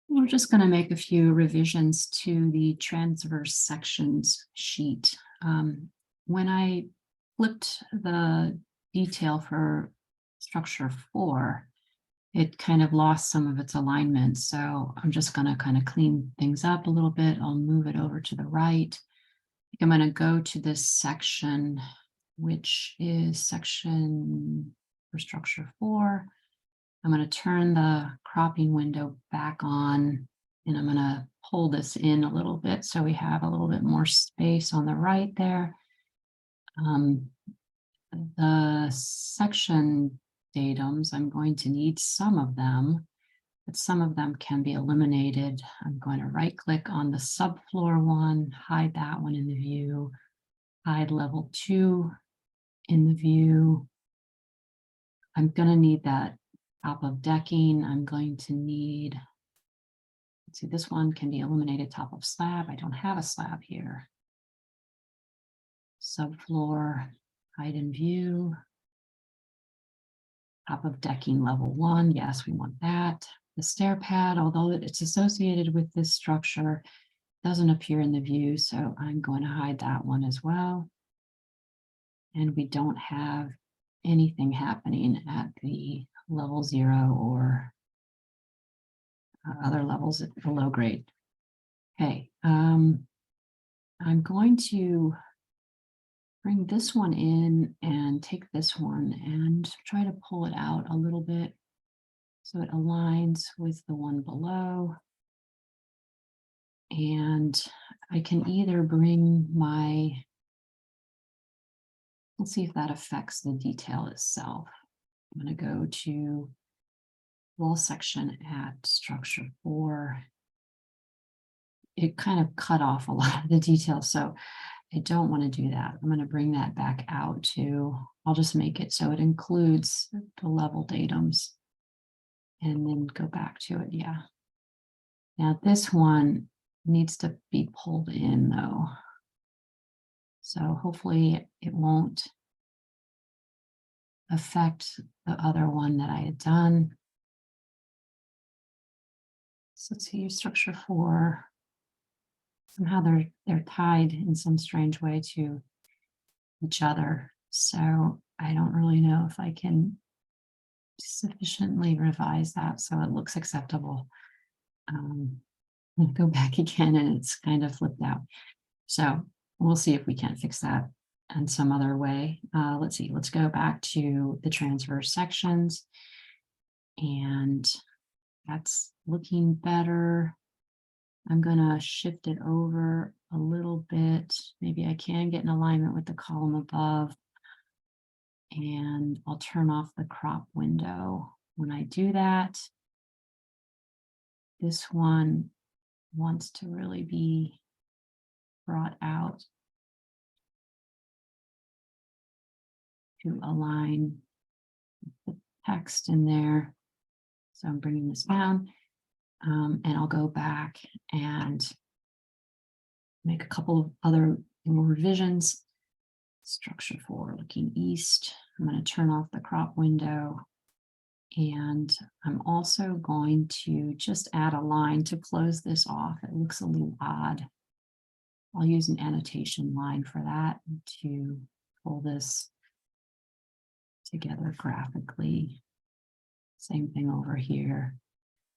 We're just going to make a few revisions to the transverse sections sheet. When I flipped the detail for structure 4, it kind of lost some of its alignment. So I'm just going to kind of clean things up a little bit. I'll move it over to the right. I'm going to go to this section, which is section for structure 4. I'm going to turn the cropping window back on, and I'm going to pull this in a little bit so we have a little bit more space on the right there. The section datums, I'm going to need some of them, but some of them can be eliminated. I'm going to right click on the subfloor one, hide that one in the view, hide level 2 in the view. I'm going to need that top of decking. I'm going to need, let's see, this one can be eliminated, top of slab. I don't have a slab here. Subfloor, hide in view. Top of decking level 1, yes, we want that. The stair pad, although it's associated with this structure, doesn't appear in the view, so I'm going to hide that one as well. And we don't have anything happening at the level 0 or other levels at below grade. Okay, I'm going to bring this one in and take this one and try to pull it out a little bit so it aligns with the one below. And I can either bring my, let's see if that affects the detail itself. I'm going to go to wall section at structure 4. It kind of cut off a lot of the detail, so I don't want to do that. I'm going to bring that back out to, I'll just make it so it includes the level datums and then go back to it. Yeah. Now this one needs to be pulled in though. So hopefully it won't affect the other one that I had done. So let's see, structure 4. Somehow they're tied in some strange way to each other. So I don't really know if I can sufficiently revise that so it looks acceptable. I'll go back again and it's kind of flipped out. So we'll see if we can't fix that in some other way. Let's see, let's go back to the transverse sections. And that's looking better. I'm going to shift it over a little bit. Maybe I can get in alignment with the column above. And I'll turn off the crop window. When I do that, this one wants to really be brought out to align the text in there. So I'm bringing this down. And I'll go back and make a couple of other more revisions. Structure 4 looking east. I'm going to turn off the crop window. And I'm also going to just add a line to close this off. It looks a little odd. I'll use an annotation line for that to pull this together graphically. Same thing over here.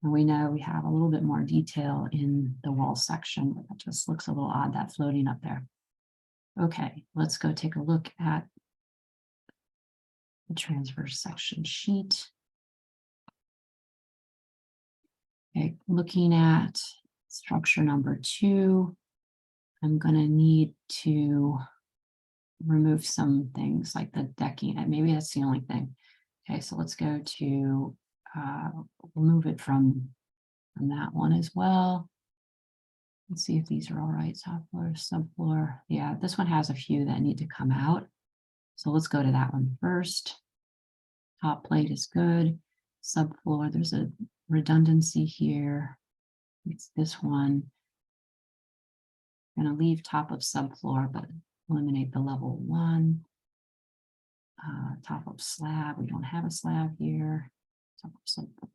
And we know we have a little bit more detail in the wall section, but that just looks a little odd, that floating up there. Okay, let's go take a look at the transverse section sheet. Okay, looking at structure number 2, I'm going to need to remove some things like the decking. And maybe that's the only thing. Okay, so let's go to, we'll move it from that one as well. Let's see if these are all right. Top floor, subfloor. Yeah, this one has a few that need to come out. So let's go to that one first. Top plate is good. Subfloor, there's a redundancy here. It's this one. I'm going to leave top of subfloor, but eliminate the level 1. Top of slab, we don't have a slab here.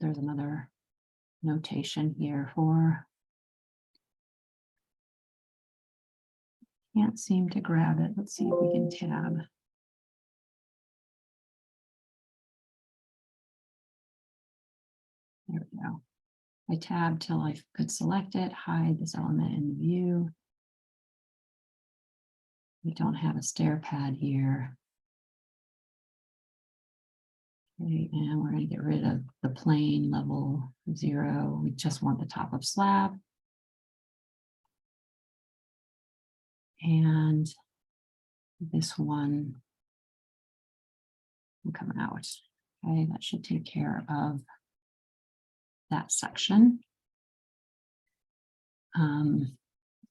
There's another notation here for. Can't seem to grab it. Let's see if we can tab. There we go. I tab till I could select it, hide this element in the view. We don't have a stair pad here. Okay, and we're going to get rid of the plane level 0. We just want the top of slab. And this one will come out. Okay, that should take care of that section.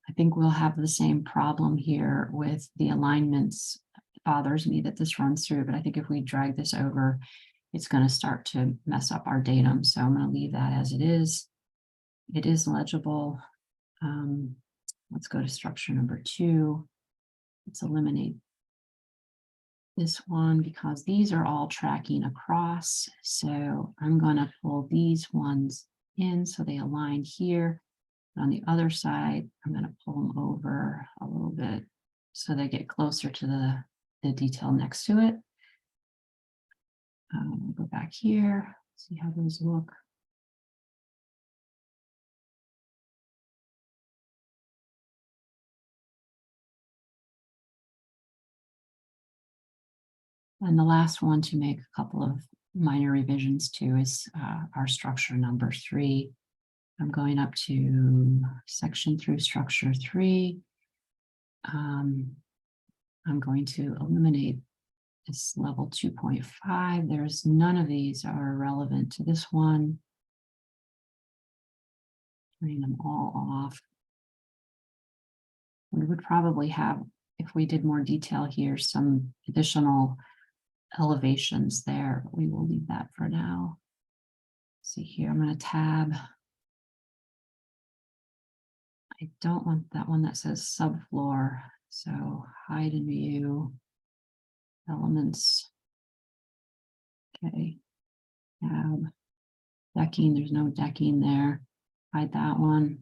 I think we'll have the same problem here with the alignments. It bothers me that this runs through, but I think if we drag this over, it's going to start to mess up our datum. So I'm going to leave that as it is. It is legible. Let's go to structure number 2. Let's eliminate this one because these are all tracking across. So I'm going to pull these ones in so they align here. On the other side, I'm going to pull them over a little bit so they get closer to the detail next to it. We'll go back here, see how those look. And the last one to make a couple of minor revisions to is our structure number 3. I'm going up to section through structure 3. I'm going to eliminate this level 2.5. There's none of these are relevant to this one. Turning them all off. We would probably have, if we did more detail here, some additional elevations there, but we will leave that for now. See here, I'm going to tab. I don't want that one that says subfloor, so hide in view, elements. Okay, tab, decking, there's no decking there. Hide that one.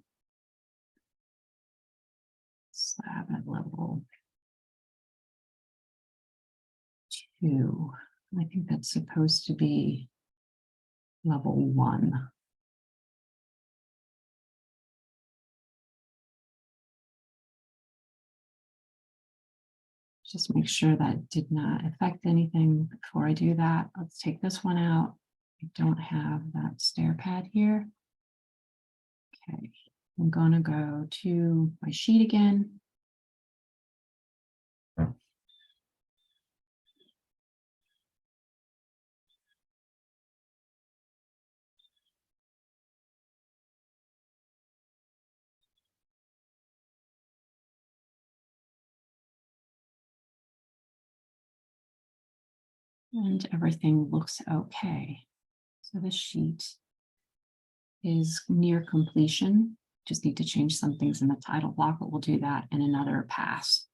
Slab at level 2. I think that's supposed to be level 1. Just make sure that did not affect anything before I do that. Let's take this one out. I don't have that stair pad here. Okay, I'm going to go to my sheet again. And everything looks okay. So this sheet is near completion. Just need to change some things in the title block, but we'll do that in another pass.